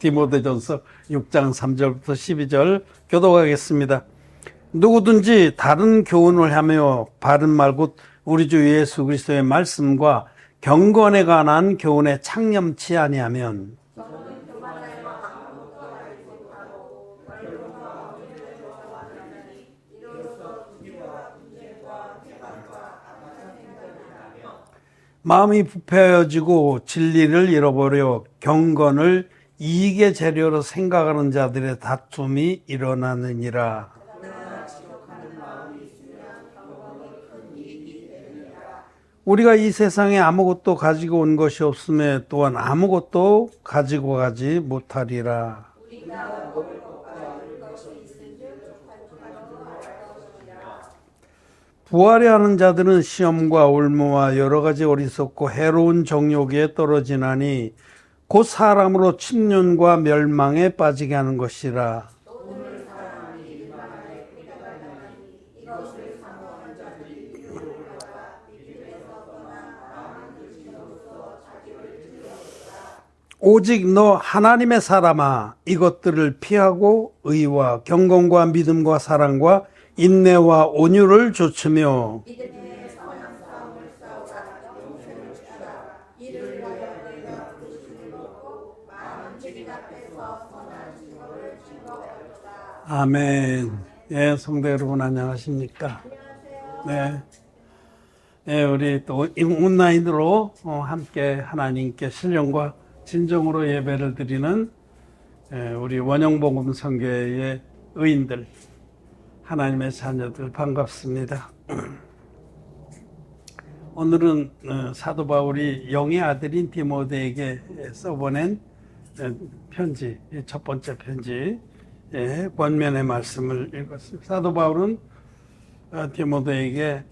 디모데전서 6장 3절부터 12절 교독하겠습니다. 누구든지 다른 교훈을 하며 바른 말 곧 우리 주 예수 그리스도의 말씀과 경건에 관한 교훈에 창념치 아니하면 마음이 부패해지고 진리를 잃어버려 경건을 이익의 재료로 생각하는 자들의 다툼이 일어나느니라. 우리가 이 세상에 아무것도 가지고 온 것이 없음에 또한 아무것도 가지고 가지 못하리라. 부하려 하는 자들은 시험과 올무와 여러 가지 어리석고 해로운 정욕에 떨어지나니 곧 사람으로 침륜과 멸망에 빠지게 하는 것이라. 오직 너 하나님의 사람아, 이것들을 피하고 의와 경건과 믿음과 사랑과 인내와 온유를 좇으며 아멘. 예, 성도 여러분 안녕하십니까? 네. 예, 우리 또 온라인으로 함께 하나님께 신령과 진정으로 예배를 드리는 우리 원영복음 선교회의 의인들, 하나님의 자녀들 반갑습니다. 오늘은 사도 바울이 영의 아들인 디모데에게 써보낸 편지, 첫 번째 편지 권면의 말씀을 읽었습니다. 사도 바울은 디모데에게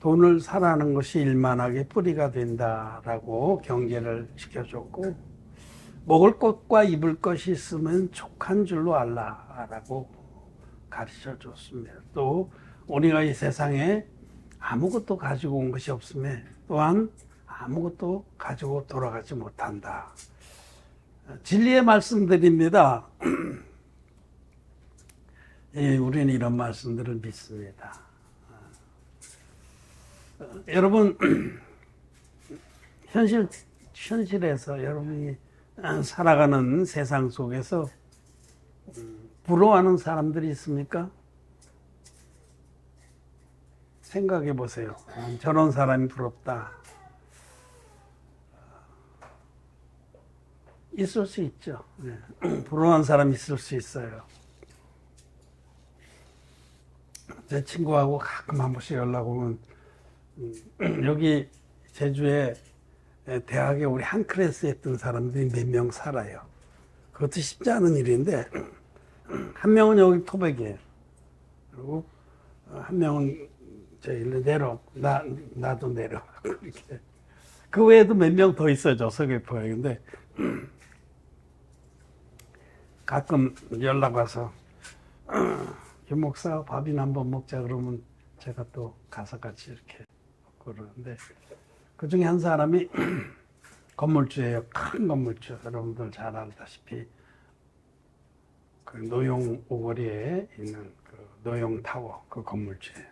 돈을 사랑하는 것이 일만하게 뿌리가 된다라고 경계를 시켜줬고, 먹을 것과 입을 것이 있으면 족한 줄로 알라라고 가르쳐 줬습니다. 또 우리가 이 세상에 아무것도 가지고 온 것이 없음에 또한 아무것도 가지고 돌아가지 못한다. 진리의 말씀드립니다. 예, 우리는 이런 말씀들을 믿습니다. 여러분, 현실에서 여러분이 살아가는 세상 속에서 부러워하는 사람들이 있습니까? 생각해 보세요. 저런 사람이 부럽다. 있을 수 있죠. 부러워하는 사람이 있을 수 있어요. 제 친구하고 가끔 한 번씩 연락 오면 여기 제주에 대학에 우리 한 클래스에 있던 사람들이 몇 명 살아요. 그것도 쉽지 않은 일인데 한 명은 여기 토백이에요. 그리고 한 명은 저기 나도 내려. 이렇게. 그 외에도 몇 명 더 있어요. 저 서귀포에. 근데 가끔 연락 와서 김 목사 밥이나 한번 먹자 그러면 제가 또 가서 같이 이렇게 그러는데 그 중에 한 사람이 건물주예요. 큰 건물주. 여러분들 잘 알다시피 그 노용 오거리에 있는 그 노용 타워 그 건물주예요.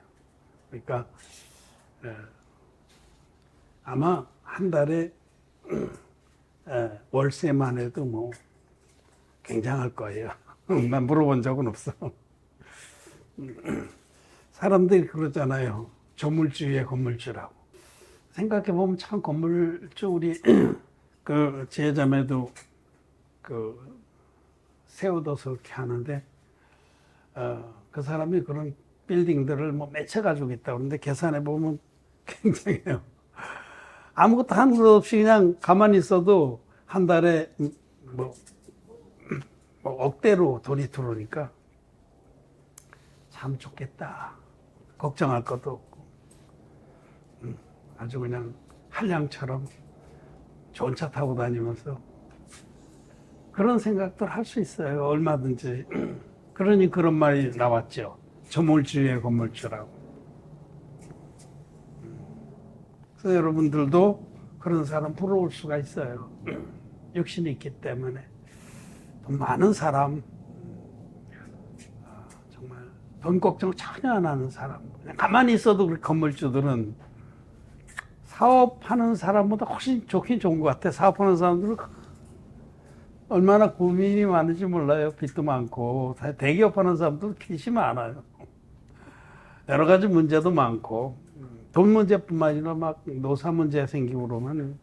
그러니까 아마 한 달에 월세만 해도 뭐 굉장할 거예요. 난 물어본 적은 없어. 사람들이 그러잖아요. 조물주의 건물주라고. 생각해보면 참 건물주, 우리, 그, 제자매도 그, 세워둬서 이렇게 하는데, 그 사람이 그런 빌딩들을 뭐 몇 채 가지고 있다고 그러는데, 계산해보면 굉장해요. 아무것도 하는 것 없이 그냥 가만히 있어도 한 달에 뭐 억대로 돈이 들어오니까 참 좋겠다. 걱정할 것도 없고. 아주 그냥 한량처럼 좋은 차 타고 다니면서 그런 생각들 할 수 있어요. 얼마든지. 그러니 그런 말이 나왔죠. 조물주의 건물주라고. 그래서 여러분들도 그런 사람 부러울 수가 있어요. 육신이 있기 때문에 돈 많은 사람, 정말 돈 걱정 전혀 안 하는 사람, 그냥 가만히 있어도 우리 건물주들은 사업하는 사람보다 훨씬 좋긴 좋은 것 같아. 사업하는 사람들은 얼마나 고민이 많은지 몰라요. 빚도 많고. 대기업하는 사람들은 빚이 많아요. 여러 가지 문제도 많고, 돈 문제뿐만 아니라 막 노사 문제 생기고 그러면.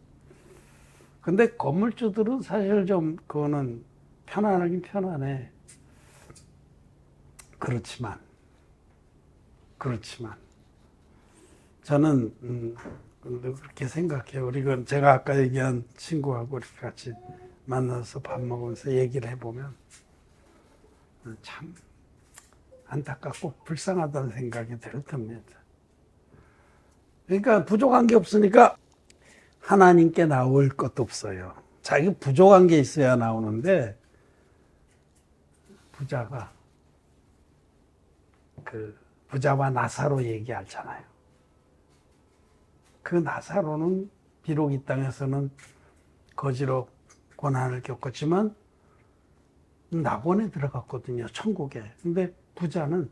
근데 건물주들은 사실 좀 그거는 편안하긴 편안해. 그렇지만 저는 그렇게 생각해요. 우리 제가 아까 얘기한 친구하고 이렇게 같이 만나서 밥 먹으면서 얘기를 해보면 참 안타깝고 불쌍하다는 생각이 들 겁니다. 그러니까 부족한 게 없으니까 하나님께 나올 것도 없어요. 자기 부족한 게 있어야 나오는데, 부자가 그 부자와 나사로 얘기하잖아요. 그 나사로는 비록 이 땅에서는 거지로 고난을 겪었지만 낙원에 들어갔거든요, 천국에. 근데 부자는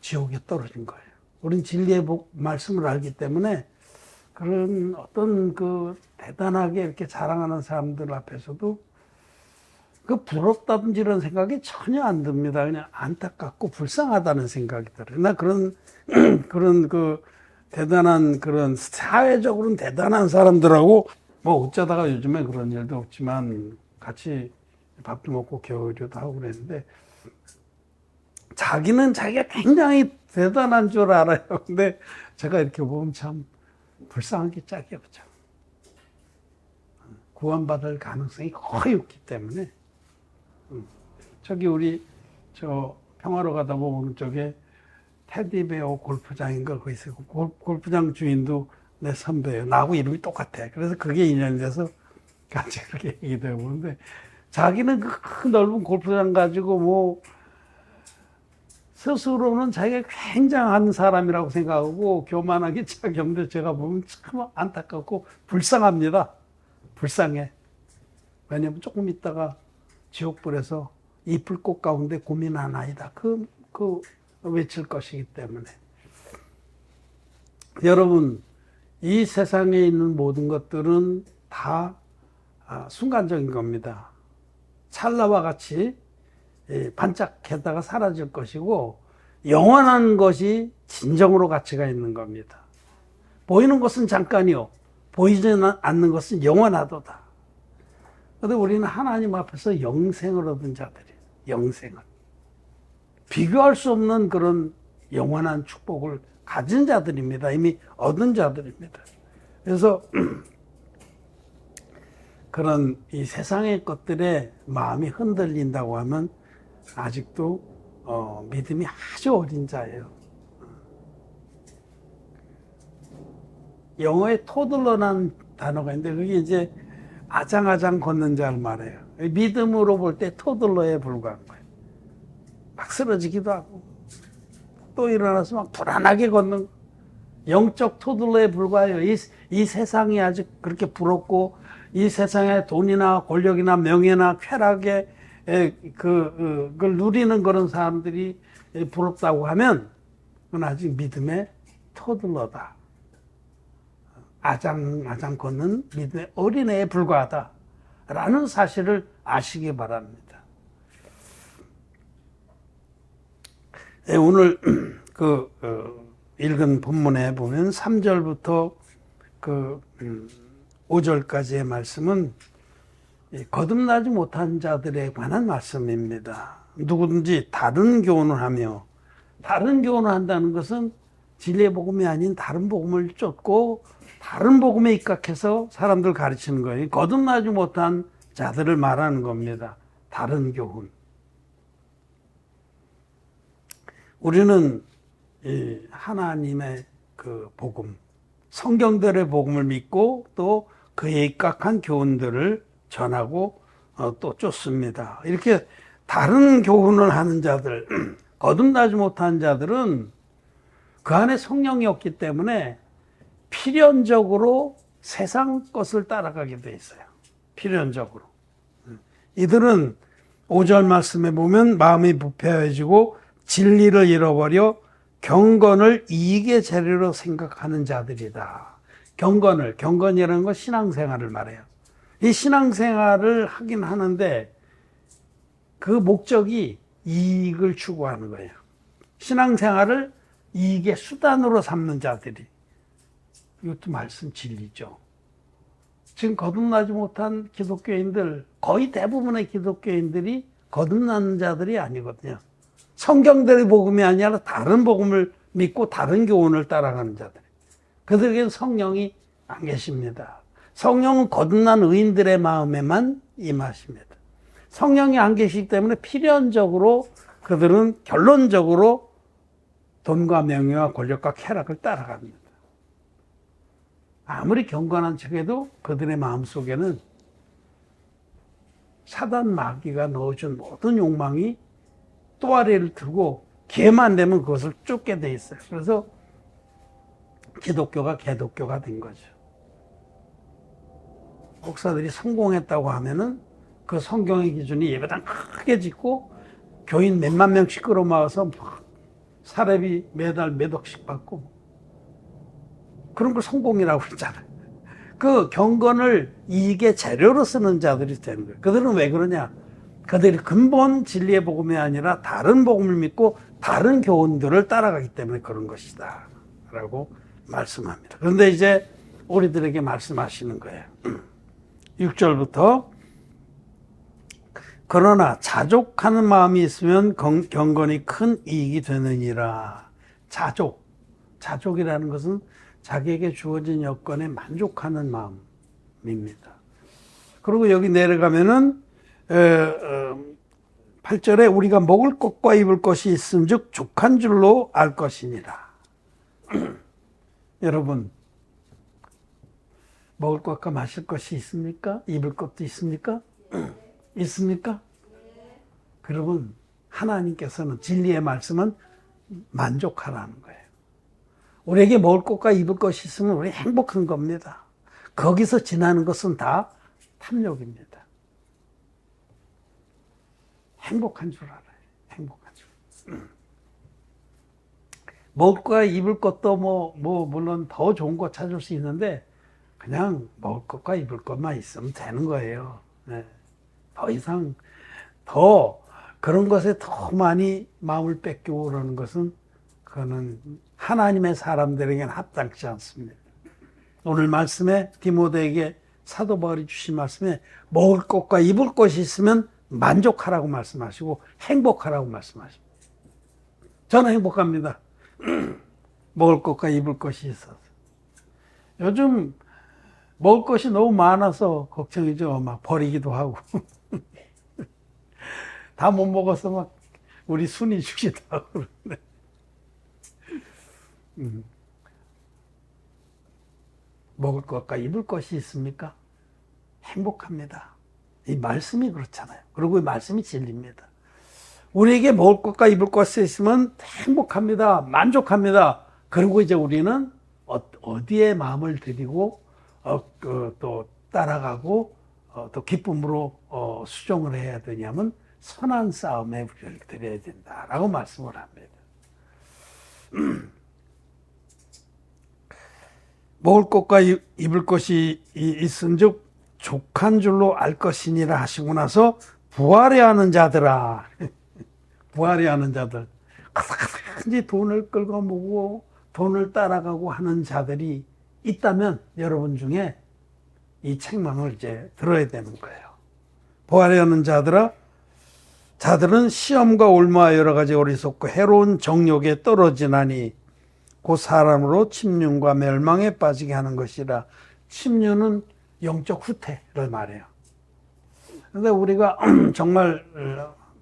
지옥에 떨어진 거예요. 우린 진리의 말씀을 알기 때문에 그런 어떤 그 대단하게 이렇게 자랑하는 사람들 앞에서도 그 부럽다든지 이런 생각이 전혀 안 듭니다. 그냥 안타깝고 불쌍하다는 생각이 들어요. 나 그런 그 대단한 그런 사회적으로는 대단한 사람들하고 뭐 어쩌다가 요즘에 그런 일도 없지만 같이 밥도 먹고 교류도 하고 그랬는데, 자기는 자기가 굉장히 대단한 줄 알아요. 근데 제가 이렇게 보면 참 불쌍한 게 짝이 없죠. 구원받을 가능성이 거의 없기 때문에. 저기 우리 저 평화로 가다 보면 오른쪽에 테디베어 골프장인가 거기 있어요. 골프장 주인도 내 선배예요. 나하고 이름이 똑같아. 그래서 그게 인연이 돼서 같이 그렇게 얘기되고 그러는데, 자기는 그 큰 넓은 골프장 가지고 뭐 스스로는 자기가 굉장한 사람이라고 생각하고 교만하게 짝이 없는데, 제가 보면 참 안타깝고 불쌍합니다. 불쌍해. 왜냐면 조금 있다가 지옥불에서 이풀꽃 가운데 고민한 아이다. 그 외칠 것이기 때문에. 여러분, 이 세상에 있는 모든 것들은 다 순간적인 겁니다. 찰나와 같이 반짝했다가 사라질 것이고, 영원한 것이 진정으로 가치가 있는 겁니다. 보이는 것은 잠깐이요, 보이지 않는 것은 영원하도다. 그런데 우리는 하나님 앞에서 영생을 얻은 자들이에요. 영생을. 비교할 수 없는 그런 영원한 축복을 가진 자들입니다. 이미 얻은 자들입니다. 그래서 그런 이 세상의 것들에 마음이 흔들린다고 하면 아직도 믿음이 아주 어린 자예요. 영어에 토들러라는 단어가 있는데, 그게 이제 아장아장 걷는 자를 말해요. 믿음으로 볼 때 토들러에 불과한 거예요. 막 쓰러지기도 하고 또 일어나서 막 불안하게 걷는 영적 토들러에 불과해요. 이 세상이 아직 그렇게 부럽고, 이 세상에 돈이나 권력이나 명예나 쾌락에 그걸 누리는 그런 사람들이 부럽다고 하면 그건 아직 믿음의 토들러다. 아장 걷는 믿음의 어린애에 불과하다라는 사실을 아시기 바랍니다. 네, 오늘 읽은 본문에 보면 3절부터 5절까지의 말씀은 거듭나지 못한 자들에 관한 말씀입니다. 누구든지 다른 교훈을 하며, 다른 교훈을 한다는 것은 진리의 복음이 아닌 다른 복음을 쫓고 다른 복음에 입각해서 사람들 가르치는 거예요. 거듭나지 못한 자들을 말하는 겁니다. 다른 교훈. 우리는 하나님의 그 복음, 성경들의 복음을 믿고 또 그에 입각한 교훈들을 전하고 또 쫓습니다. 이렇게 다른 교훈을 하는 자들, 거듭나지 못한 자들은 그 안에 성령이 없기 때문에 필연적으로 세상 것을 따라가게 돼 있어요. 필연적으로. 이들은 5절 말씀에 보면 마음이 부패해지고 진리를 잃어버려 경건을 이익의 재료로 생각하는 자들이다. 경건이라는 건 신앙생활을 말해요. 이 신앙생활을 하긴 하는데 그 목적이 이익을 추구하는 거예요. 신앙생활을 이익의 수단으로 삼는 자들이. 이것도 말씀 진리죠. 지금 거듭나지 못한 기독교인들, 거의 대부분의 기독교인들이 거듭나는 자들이 아니거든요. 성경대로 복음이 아니라 다른 복음을 믿고 다른 교훈을 따라가는 자들. 그들에게는 성령이 안 계십니다. 성령은 거듭난 의인들의 마음에만 임하십니다. 성령이 안 계시기 때문에 필연적으로 그들은 결론적으로 돈과 명예와 권력과 쾌락을 따라갑니다. 아무리 경건한 척해도 그들의 마음속에는 사단 마귀가 넣어준 모든 욕망이 또아리를 들고 기회만 되면 그것을 쫓게 돼 있어요. 그래서 기독교가 개독교가 된 거죠. 목사들이 성공했다고 하면은 그 성경의 기준이 예배당 크게 짓고 교인 몇만 명씩 끌어모아서 사례비 매달 몇 억씩 받고 그런 걸 성공이라고 그러잖아요. 그 경건을 이익의 재료로 쓰는 자들이 되는 거예요. 그들은 왜 그러냐? 그들이 근본 진리의 복음이 아니라 다른 복음을 믿고 다른 교훈들을 따라가기 때문에 그런 것이다 라고 말씀합니다. 그런데 이제 우리들에게 말씀하시는 거예요. 6절부터 그러나 자족하는 마음이 있으면 경건이 큰 이익이 되느니라. 자족이라는 것은 자기에게 주어진 여건에 만족하는 마음입니다. 그리고 여기 내려가면은 8절에 우리가 먹을 것과 입을 것이 있은즉 족한 줄로 알 것이니라. 여러분, 먹을 것과 마실 것이 있습니까? 입을 것도 있습니까? 있습니까? 그러면 하나님께서는 진리의 말씀은 만족하라는 거예요. 우리에게 먹을 것과 입을 것이 있으면 우리 행복한 겁니다. 거기서 지나는 것은 다 탐욕입니다. 행복한 줄 알아요. 행복한 줄. 먹을 거와 입을 것도 물론 더 좋은 거 찾을 수 있는데 그냥 먹을 것과 입을 것만 있으면 되는 거예요. 네. 더 이상 더 그런 것에 더 많이 마음을 뺏기고 그러는 것은 그거는 하나님의 사람들에게는 합당치 않습니다. 오늘 말씀에 디모데에게 사도 바울이 주신 말씀에 먹을 것과 입을 것이 있으면 만족하라고 말씀하시고 행복하라고 말씀하십니다. 저는 행복합니다. 먹을 것과 입을 것이 있어서. 요즘 먹을 것이 너무 많아서 걱정이죠. 막 버리기도 하고. 다 못 먹어서 막 우리 순이 죽기도 하고 그러는데. 먹을 것과 입을 것이 있습니까? 행복합니다. 이 말씀이 그렇잖아요. 그리고 이 말씀이 진리입니다. 우리에게 먹을 것과 입을 것이 있으면 행복합니다. 만족합니다. 그리고 이제 우리는 어디에 마음을 들이고 또 따라가고 또 기쁨으로 수종을 해야 되냐면 선한 싸움에 우리를 드려야 된다라고 말씀을 합니다. 먹을 것과 입을 것이 있은즉 족한 줄로 알 것이니라 하시고 나서 부활해야 하는 자들아. 부활해야 하는 자들. 그다지 돈을 끌고 모으고 돈을 따라가고 하는 자들이 있다면 여러분 중에 이 책망을 이제 들어야 되는 거예요. 부활해야 하는 자들아. 자들은 시험과 올무와 여러 가지 어리석고 해로운 정욕에 떨어지나니 그 사람으로 침륜과 멸망에 빠지게 하는 것이라. 침륜은 영적 후퇴를 말해요. 그런데 우리가 정말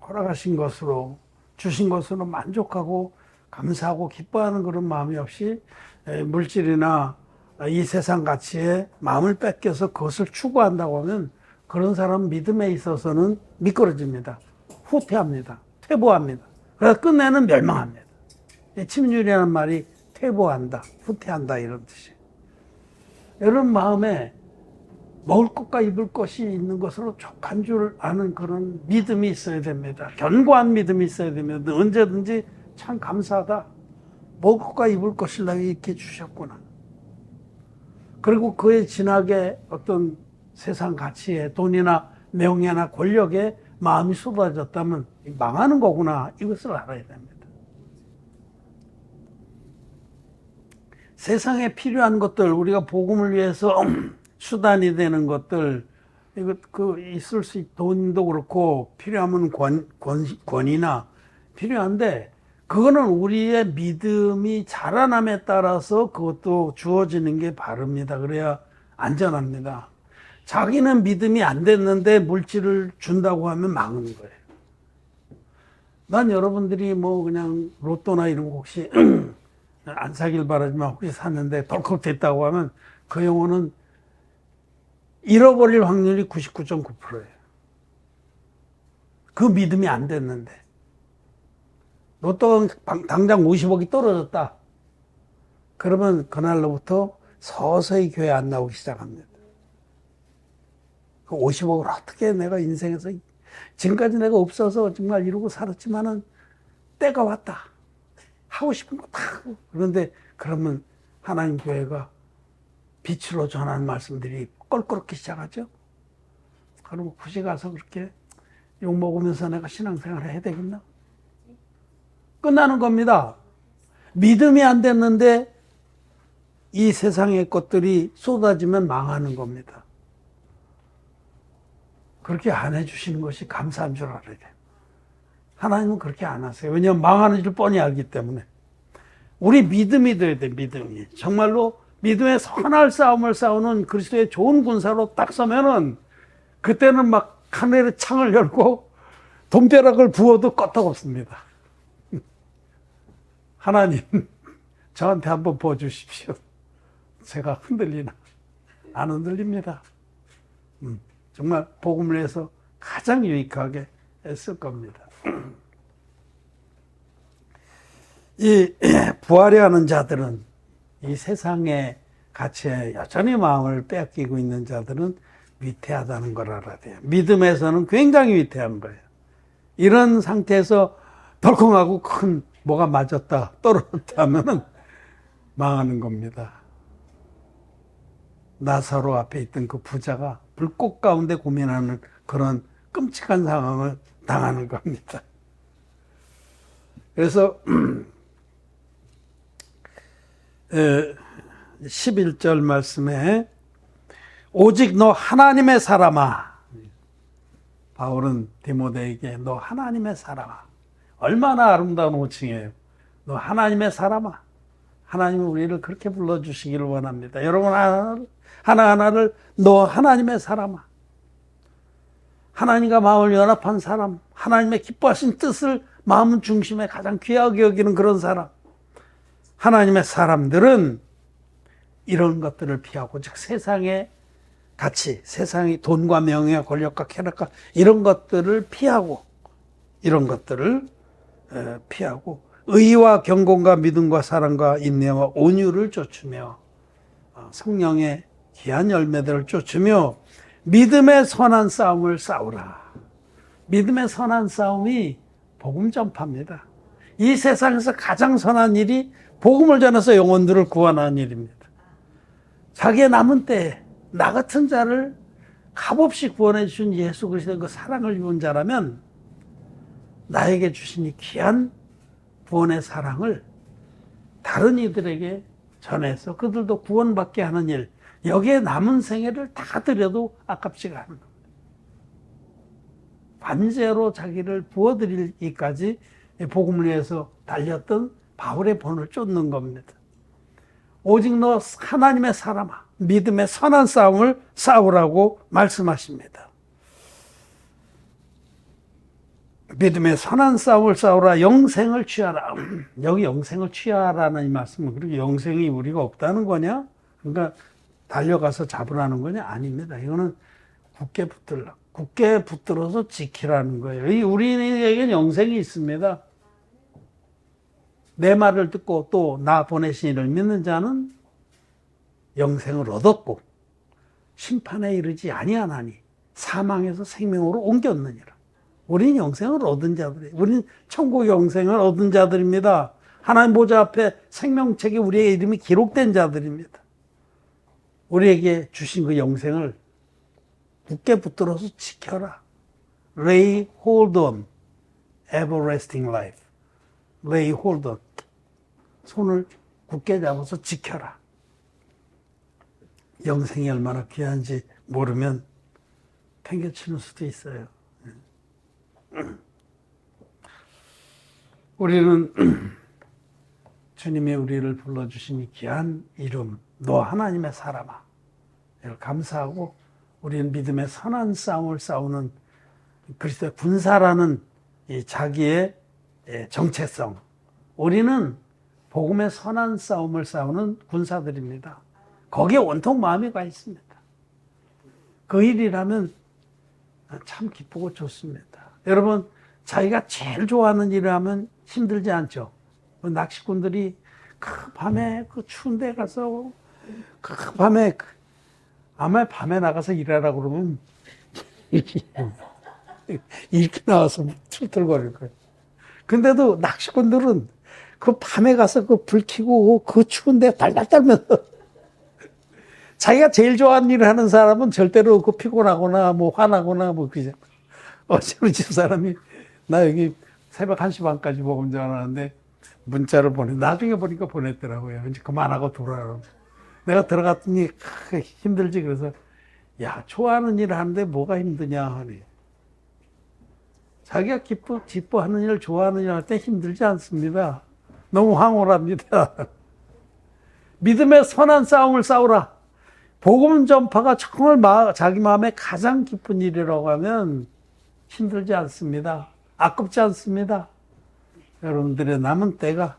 허락하신 것으로 주신 것으로 만족하고 감사하고 기뻐하는 그런 마음이 없이 물질이나 이 세상 가치에 마음을 뺏겨서 그것을 추구한다고 하면 그런 사람 믿음에 있어서는 미끄러집니다. 후퇴합니다. 퇴보합니다. 그래서 끝내는 멸망합니다. 침륜이라는 말이 퇴보한다, 후퇴한다 이런 뜻이에요. 여러분 마음에 먹을 것과 입을 것이 있는 것으로 족한 줄 아는 그런 믿음이 있어야 됩니다. 견고한 믿음이 있어야 됩니다. 언제든지 참 감사하다. 먹을 것과 입을 것을 나에게 이렇게 주셨구나. 그리고 그에 진하게 어떤 세상 가치에 돈이나 명예나 권력에 마음이 쏟아졌다면 망하는 거구나. 이것을 알아야 됩니다. 세상에 필요한 것들, 우리가 복음을 위해서 수단이 되는 것들, 이거 있을 수 돈도 그렇고 필요하면 권이나 필요한데 그거는 우리의 믿음이 자라남에 따라서 그것도 주어지는 게 바릅니다. 그래야 안전합니다. 자기는 믿음이 안 됐는데 물질을 준다고 하면 망하는 거예요. 난 여러분들이 뭐 그냥 로또나 이런 거 혹시 안 사길 바라지만 혹시 샀는데 덜컥 됐다고 하면 그 영혼은 잃어버릴 확률이 99.9%예요. 그 믿음이 안 됐는데. 로또 당장 50억이 떨어졌다. 그러면 그날로부터 서서히 교회 안 나오기 시작합니다. 그 50억을 어떻게 내가 인생에서 지금까지 내가 없어서 정말 이러고 살았지만은 때가 왔다. 하고 싶은 거 다 하고. 그런데 그러면 하나님 교회가 빛으로 전하는 말씀들이 껄끄럽기 시작하죠. 그러면 굳이 가서 그렇게 욕먹으면서 내가 신앙생활을 해야 되겠나? 끝나는 겁니다. 믿음이 안 됐는데 이 세상의 것들이 쏟아지면 망하는 겁니다. 그렇게 안 해주시는 것이 감사한 줄 알아야 돼요. 하나님은 그렇게 안 하세요. 왜냐하면 망하는 줄 뻔히 알기 때문에. 우리 믿음이 돼야 돼, 믿음이. 정말로 믿음의 선할 싸움을 싸우는 그리스도의 좋은 군사로 딱 서면은 그때는 막 하늘의 창을 열고 돈벼락을 부어도 끄떡없습니다. 하나님, 저한테 한번 보여주십시오. 제가 흔들리나? 안 흔들립니다. 정말 복음을 위해서 가장 유익하게 했을 겁니다. 이 부활해 하는 자들은 이 세상의 가치에 여전히 마음을 빼앗기고 있는 자들은 위태하다는 걸 알아야 돼요. 믿음에서는 굉장히 위태한 거예요. 이런 상태에서 덜컹하고 큰 뭐가 맞았다, 떨어졌다 하면은 망하는 겁니다. 나사로 앞에 있던 그 부자가 불꽃 가운데 고민하는 그런 끔찍한 상황을 당하는 겁니다. 그래서 11절 말씀에 오직 너 하나님의 사람아, 바울은 디모데에게 너 하나님의 사람아, 얼마나 아름다운 호칭이에요. 너 하나님의 사람아. 하나님은 우리를 그렇게 불러주시기를 원합니다. 여러분 하나하나를 너 하나님의 사람아, 하나님과 마음을 연합한 사람, 하나님의 기뻐하신 뜻을 마음 중심에 가장 귀하게 여기는 그런 사람, 하나님의 사람들은 이런 것들을 피하고, 즉 세상의 가치, 세상의 돈과 명예와 권력과 쾌락과 이런 것들을 피하고, 이런 것들을 피하고 의와 경건과 믿음과 사랑과 인내와 온유를 쫓으며 성령의 귀한 열매들을 쫓으며 믿음의 선한 싸움을 싸우라. 믿음의 선한 싸움이 복음 전파입니다. 이 세상에서 가장 선한 일이 복음을 전해서 영혼들을 구원하는 일입니다. 자기의 남은 때에 나 같은 자를 값없이 구원해 주신 예수 그리스도의 그 사랑을 입은 자라면 나에게 주신 이 귀한 구원의 사랑을 다른 이들에게 전해서 그들도 구원받게 하는 일, 여기에 남은 생애를 다 드려도 아깝지가 않은 겁니다. 반제로 자기를 부어드리기까지 복음을 위해서 달렸던 바울의 본을 쫓는 겁니다. 오직 너 하나님의 사람아, 믿음의 선한 싸움을 싸우라고 말씀하십니다. 믿음의 선한 싸움을 싸우라. 영생을 취하라. 여기 영생을 취하라는 이 말씀은 그렇게 영생이 우리가 없다는 거냐? 그러니까 달려가서 잡으라는 거냐? 아닙니다. 이거는 굳게 붙들어서 지키라는 거예요. 우리에게는 영생이 있습니다. 내 말을 듣고 또 나 보내신 이를 믿는 자는 영생을 얻었고, 심판에 이르지 아니하나니 사망에서 생명으로 옮겼느니라. 우리는 영생을 얻은 자들이에요. 우리는 천국 영생을 얻은 자들입니다. 하나님 보좌 앞에 생명책에 우리의 이름이 기록된 자들입니다. 우리에게 주신 그 영생을 굳게 붙들어서 지켜라. Lay hold on everlasting life. Lay hold on. 손을 굳게 잡아서 지켜라. 영생이 얼마나 귀한지 모르면 팽개치는 수도 있어요. 우리는 주님이 우리를 불러주신 이 귀한 이름, 너 하나님의 사람아. 이걸 감사하고 우리는 믿음의 선한 싸움을 싸우는 그리스도의 군사라는 이 자기의 정체성. 우리는 복음의 선한 싸움을 싸우는 군사들입니다. 거기에 온통 마음이 가 있습니다. 그 일이라면 참 기쁘고 좋습니다. 여러분, 자기가 제일 좋아하는 일을 하면 힘들지 않죠? 낚시꾼들이 그 밤에 그 추운 데 가서 그 밤에 아마 밤에 나가서 일하라고 그러면 이렇게 나와서 툴툴거릴 거예요. 근데도 낚시꾼들은 그 밤에 가서 그 불 켜고 그 추운 데 달달 떨면서 자기가 제일 좋아하는 일을 하는 사람은 절대로 그 피곤하거나 뭐 화나거나 뭐 그러잖아. 어제 우리 집사람이 나 여기 새벽 1시 반까지 먹은 줄 알았는데 문자를 나중에 보니까 보냈더라고요. 이제 그만하고 돌아오라고. 내가 들어갔더니 힘들지. 그래서 야, 좋아하는 일을 하는데 뭐가 힘드냐 하니. 자기가 기뻐하는 일을 좋아하는 일을 할 때 힘들지 않습니다. 너무 황홀합니다. 믿음의 선한 싸움을 싸우라. 복음 전파가 정말 자기 마음에 가장 기쁜 일이라고 하면 힘들지 않습니다. 아깝지 않습니다. 여러분들의 남은 때가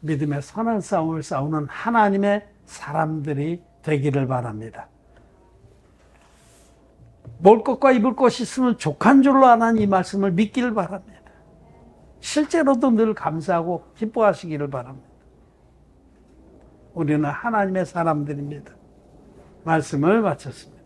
믿음의 선한 싸움을 싸우는 하나님의 사람들이 되기를 바랍니다. 먹을 것과 입을 것이 있으면 족한 줄로 아는 이 말씀을 믿기를 바랍니다. 실제로도 늘 감사하고 기뻐하시기를 바랍니다. 우리는 하나님의 사람들입니다. 말씀을 마쳤습니다.